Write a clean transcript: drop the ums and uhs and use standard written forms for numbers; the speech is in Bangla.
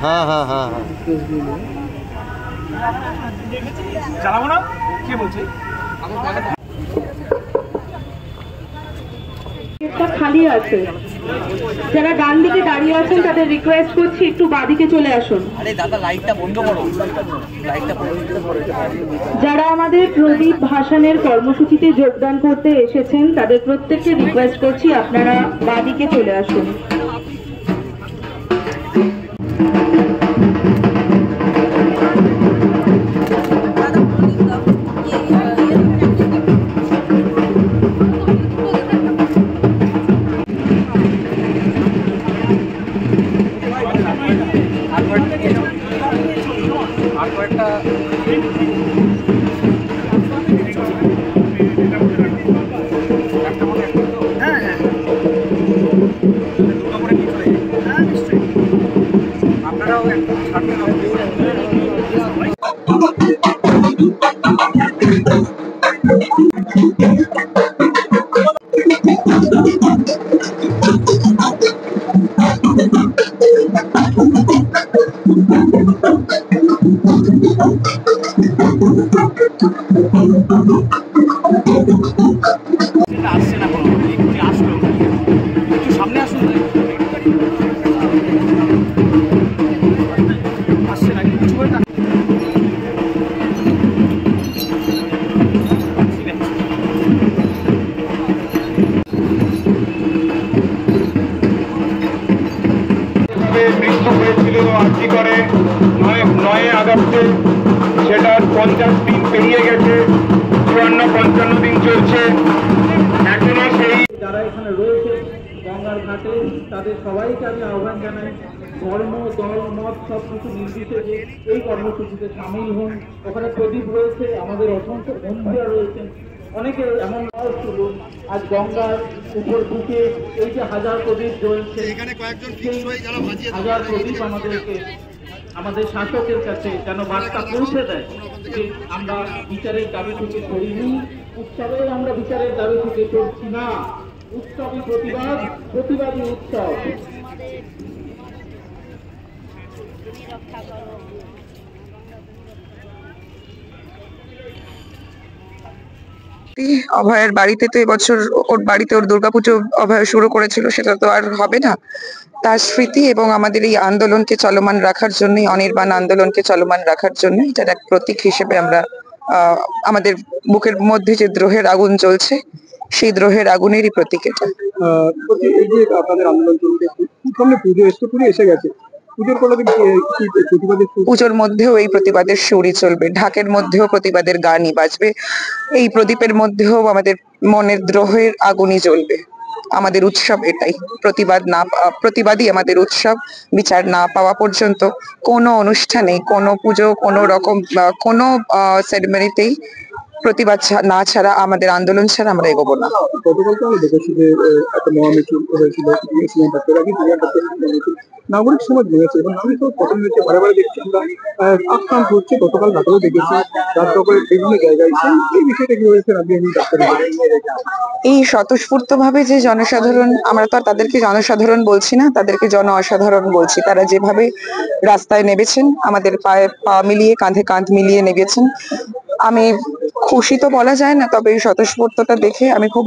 হ্যাঁ হ্যাঁ হ্যাঁ হ্যাঁ চালাবো না কে বলছে খালি আছে। যারা ডান দিকে দাঁড়িয়ে আছেন তাদের রিকোয়েস্ট করছি একটু বাঁদিকে চলে আসুন। আরে দাদা লাইটটা বন্ধ করো, লাইটটা বন্ধ করো। যারা আমাদের প্রদীপ ভাসানের কর্মসূচিতে যোগদান করতে এসেছেন তাদের প্রত্যেককে রিকোয়েস্ট করছি আপনারা বাঁদিকে চলে আসুন। আপনারাও একটু ছাড়তে আসছে না কোনো একটু আসলো একটু সামনে আসুন আসছে না কিছু করে মৃত্যু হয়েছিল আজকে করে 9 আগস্টে, সেটার 50 দিন পেরিয়ে গেছে, 54-55 দিন চলছে এখনো সেই। যারা এখানে রয়েছে গঙ্গার ঘাটে তাদের সবাইকে আমি আহ্বান জানাই ধর্ম দল মত সব কিছু নির্বিশেষে এই কর্মসূচিতে সামিল হন। ওখানে প্রদীপ রয়েছে, আমাদের অসংখ্য বন্ধুরা রয়েছেন, অনেকে এমন তুলুন আজ গঙ্গার উপর বুকে এই যে হাজার প্রদীপ জ্বলছে, হাজার প্রদীপ আমাদেরকে আমাদের শাসকের কাছে যেন বার্তা পৌঁছে দেয় যে আমরা বিচারের দাবি থেকে সরিনি, উৎসবে আমরা বিচারের দাবি থেকে সরছি না, উৎসবই প্রতিবাদ, প্রতিবাদী উৎসব। অভয়ের বাড়িতে তো এবছর ওর বাড়িতে ওর দুর্গাপুজো অভয় শুরু করেছিল, সেটা তো আর হবে না। তার স্মৃতি এবং আমাদের এই আন্দোলনকে চলমান রাখার জন্য, অনির্বাণ আন্দোলনকে চলমান রাখার জন্য এটার এক প্রতীক হিসেবে আমরা আমাদের বুকের মধ্যে যে দ্রোহের আগুন জ্বলছে সেই দ্রোহের আগুনেরই প্রতীক এটা। এই যে আপনাদের আন্দোলন চলছে, সামনে পুজো এসে, পুজো এসে গেছে, পুজোর মধ্যেও এই প্রতিবাদের সুরই চলবে, ঢাকের মধ্যেও প্রতিবাদের গানই বাজবে, এই প্রদীপের মধ্যেও আমাদের মনের দ্রোহের আগুনই জ্বলবে। আমাদের উৎসব এটাই, প্রতিবাদই আমাদের উৎসব। বিচার না পাওয়া পর্যন্ত কোনো অনুষ্ঠানে, কোনো পুজো, কোনো রকম কোনো সেরেমনিতেই প্রতিবাদ না ছাড়া, আমাদের আন্দোলন ছাড়া আমরা এগোবো না। গতকাল তো আমি দেখেছি যে একটা মহামিছিল হয়েছিল, নাগরিক সমাজ ভেঙেছে এবং আমি তো প্রথম থেকে বারে দেখছি আমরা আক্রান্ত হচ্ছে। গতকাল রাতেও দেখেছি রাত করে বিভিন্ন জায়গায়। এই বিষয়টা কি হয়েছে আপনি এই স্বতঃস্ফূর্ত ভাবে যে জনসাধারণ, আমরা তো আর তাদেরকে জনসাধারণ বলছি না, তাদেরকে জন অসাধারণ বলছি, তারা যেভাবে রাস্তায় নেমেছেন, আমাদের পায়ে পা মিলিয়ে, কাঁধে কাঁধ মিলিয়ে নেমেছেন, আমি খুশি তো বলা যায় না, তবে এই স্বতঃস্ফূর্ততা দেখে আমি খুব